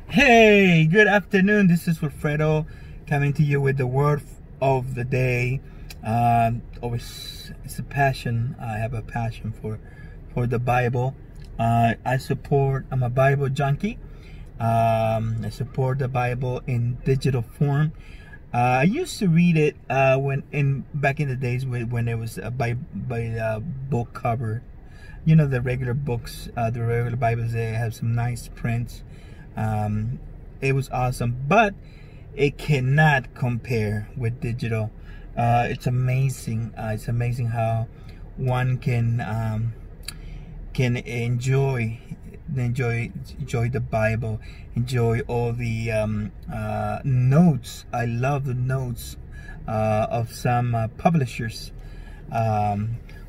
Hey, good afternoon. This is Wilfredo coming to you with the word of the day. Always, it's a passion. I have a passion for the Bible. I'm a Bible junkie. I support the Bible in digital form. I used to read it back in the days when it was by book cover. You know, the regular books, the regular Bibles, they have some nice prints. It was awesome, but it cannot compare with digital. It's amazing. It's amazing how one can enjoy the Bible, enjoy all the notes. I love the notes of some publishers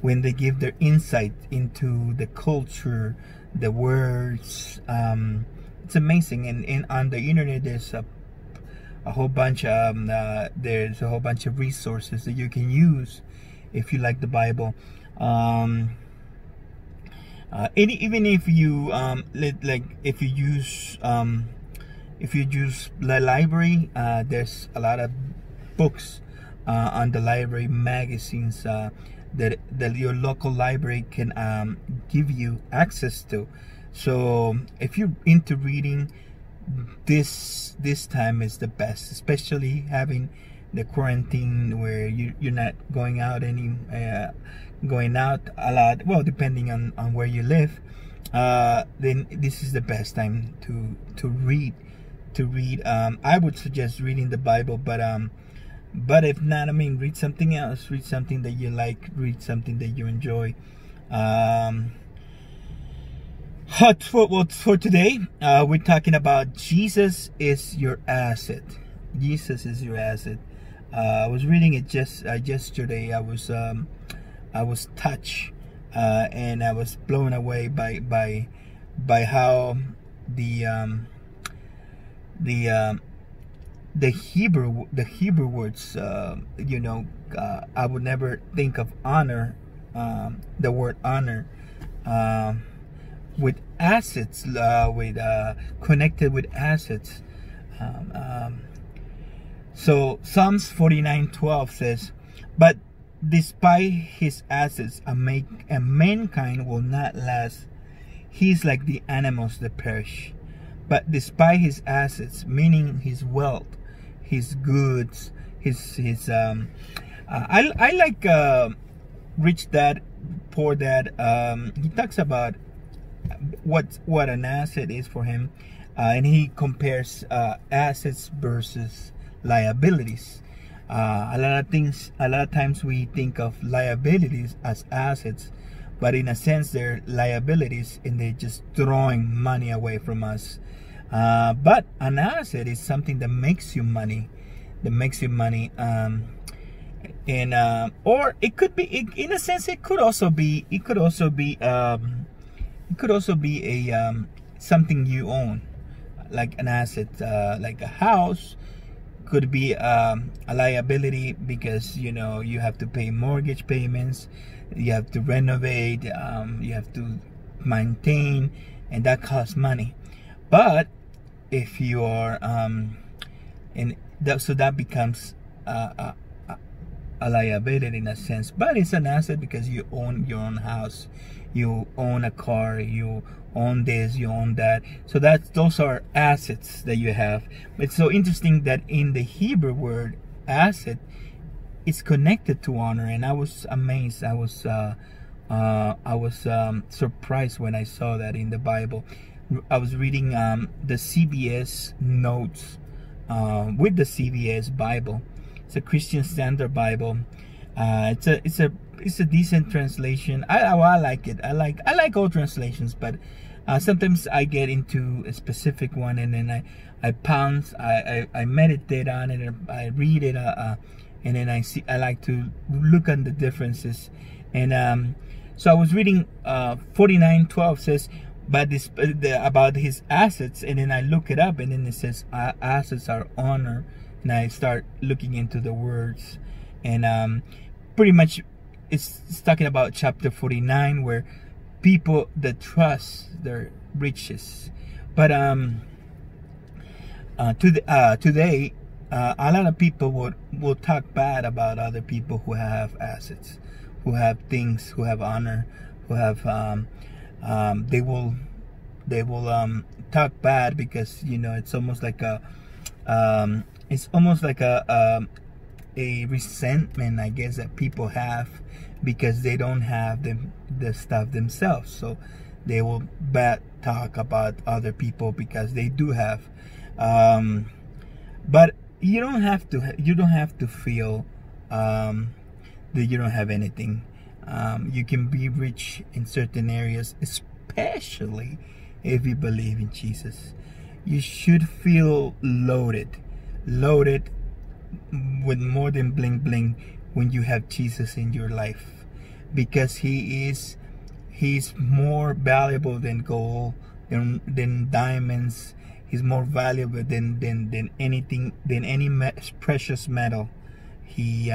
when they give their insight into the culture, the words. It's amazing, and on the internet there's a whole bunch of resources that you can use if you like the Bible. Even if you if you use the library, there's a lot of books on the library magazines that your local library can give you access to. So if you're into reading, this time is the best, especially having the quarantine where you're not going out going out a lot. Well, depending on where you live, then this is the best time to read. I would suggest reading the Bible, but if not, I mean, read something else. Read something that you like. Read something that you enjoy. For today, we're talking about Jesus is your asset. Jesus is your asset. I was reading it just yesterday. I was touched and I was blown away by how the Hebrew words. I would never think of honor. The word honor. With assets, connected with assets. So Psalms 49:12 says, "But despite his assets, a mankind will not last. He's like the animals that perish. But despite his assets, meaning his wealth, his goods, I like Rich Dad, Poor Dad. He talks about what an asset is for him, and he compares assets versus liabilities. A lot of times we think of liabilities as assets, but in a sense they're liabilities and they're just drawing money away from us. But an asset is something that makes you money, and or it could be, in a sense, it could also be a something you own, like an asset, like a house. Could be a liability because you have to pay mortgage payments, you have to renovate, you have to maintain, and that costs money. But if you are so that becomes a liability in a sense, but it's an asset because you own your own house, you own a car, you own this, you own that. So those are assets that you have. It's so interesting that in the Hebrew word asset, it's connected to honor, and I was amazed. I was surprised when I saw that in the Bible. I was reading the CBS notes with the CBS Bible. It's a Christian Standard Bible. It's a decent translation. I like it. I like all translations, but sometimes I get into a specific one and then I pounce. I meditate on it. I read it. And then I like to look at the differences. And so I was reading 49:12 says, but about his assets, and then I look it up, and then it says assets are honor, and I start looking into the words, and pretty much it's talking about chapter 49 where people that trust their riches. But Today, a lot of people will talk bad about other people who have assets, who have things, who have honor, who have they will talk bad because, you know, it's almost like a resentment, I guess, that people have because they don't have the stuff themselves. So they will bad talk about other people because they do have. But you don't have to feel that you don't have anything. You can be rich in certain areas, especially if you believe in Jesus. You should feel loaded with more than bling bling when you have Jesus in your life, because he's more valuable than gold, than diamonds. He's more valuable than anything, than any precious metal. He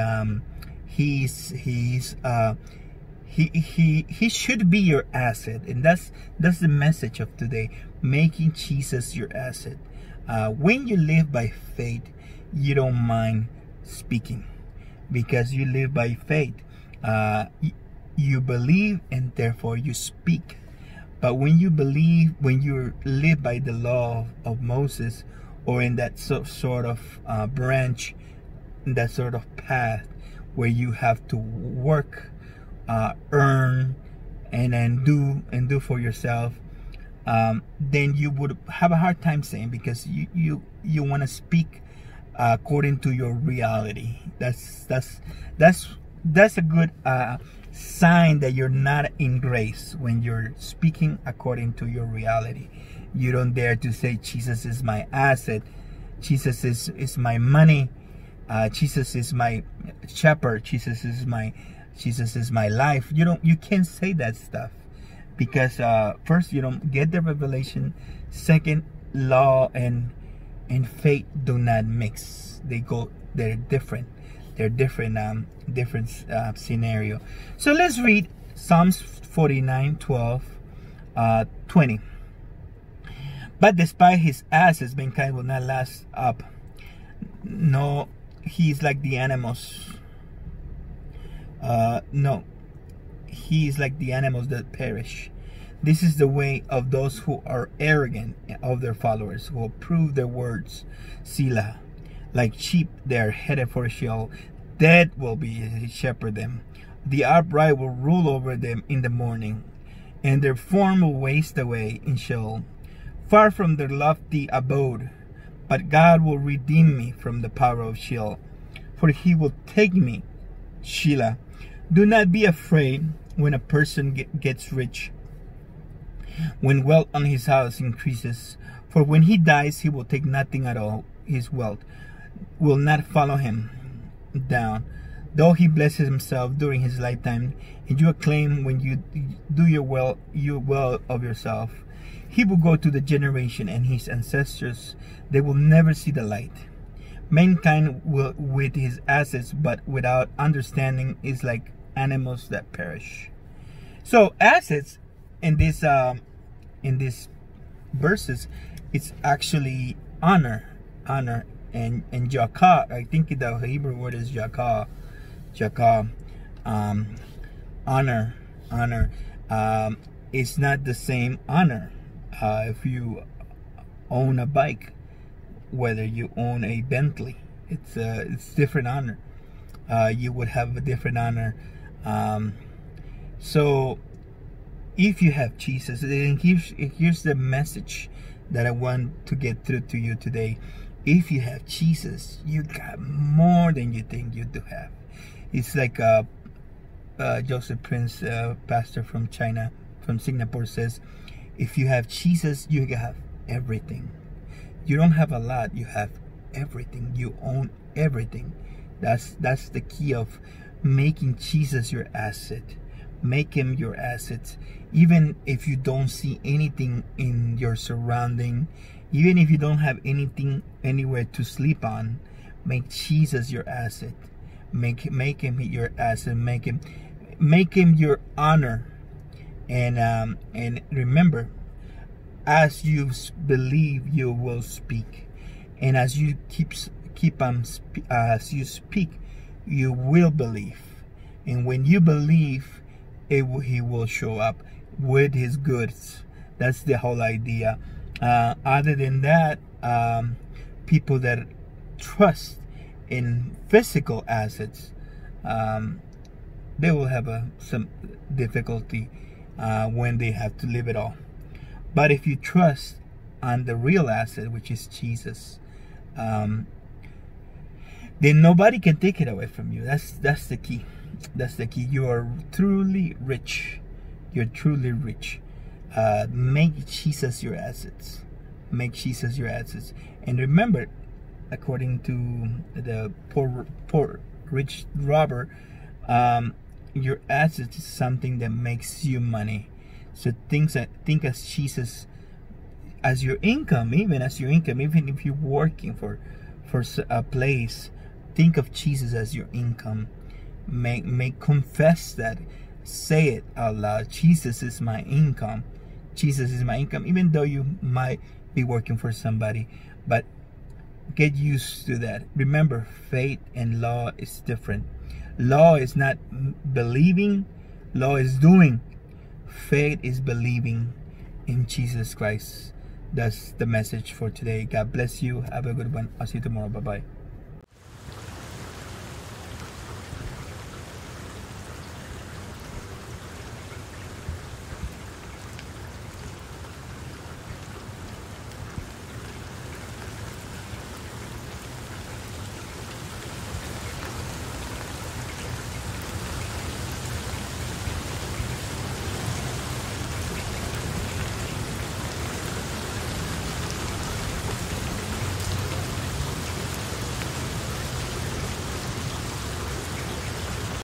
should be your asset, and that's the message of today: making Jesus your asset. When you live by faith, you don't mind speaking, because you live by faith. You believe, and therefore you speak. But when you live by the law of Moses, or in that sort of branch, in that sort of path where you have to work, earn, and then do for yourself, then you would have a hard time saying, because you want to speak according to your reality. That's a good sign that you're not in grace, when you're speaking according to your reality. You don't dare to say Jesus is my asset, Jesus is my money, Jesus is my shepherd, Jesus is my life. You can't say that stuff, because first, you don't get the revelation. Second, law and faith do not mix. They're different. They're different scenario. So let's read Psalms 49:12, 20. But despite his asses, mankind will not last up. No, he is like the animals. No, he is like the animals that perish. This is the way of those who are arrogant of their followers, who approve their words. Selah. Like sheep, they are headed for Sheol. Death will shepherd them. The upright will rule over them in the morning, and their form will waste away in Sheol, far from their lofty abode. But God will redeem me from the power of Sheol, for he will take me. Shelah. Do not be afraid when a person gets rich, when wealth on his house increases. For when he dies, he will take nothing at all. His wealth will not follow him down, though he blesses himself during his lifetime, and you acclaim when you do your well of yourself. He will go to the generation, and his ancestors, they will never see the light. Mankind will, with his assets, but without understanding, is like animals that perish. So assets in this verses, it's actually honor, and jakah. I think the Hebrew word is jakah. Honor. It's not the same honor. If you own a bike, whether you own a Bentley, it's different honor. You would have a different honor. So if you have Jesus, and here's the message that I want to get through to you today. If you have Jesus, you got more than you think you do have. It's like Joseph Prince, pastor from China, from Singapore, says, if you have Jesus, you have everything. You don't have a lot, you have everything. You own everything. That's the key of making Jesus your asset. Make him your asset. Even if you don't see anything in your surrounding, even if you don't have anything anywhere to sleep on, make Jesus your asset. Make him your asset. Make him your honor. And remember, as you believe, you will speak. And as you as you speak, you will believe. And when you believe, he will show up with his goods. That's the whole idea. Other than that, people that trust in physical assets, they will have some difficulty when they have to live it all. But if you trust on the real asset, which is Jesus, then nobody can take it away from you. That's the key. That's the key. You are truly rich. You're truly rich. Make Jesus your assets. Make Jesus your assets. And remember, according to the poor rich robber, your assets is something that makes you money. So think as Jesus as your income, even as your income, even if you're working for a place, think of Jesus as your income. Make confess that, say it out loud. Jesus is my income. Jesus is my income, even though you might be working for somebody, but get used to that. Remember, faith and law is different. Law is not believing, law is doing. Faith is believing in Jesus Christ. That's the message for today. God bless you. Have a good one. I'll see you tomorrow. Bye-bye.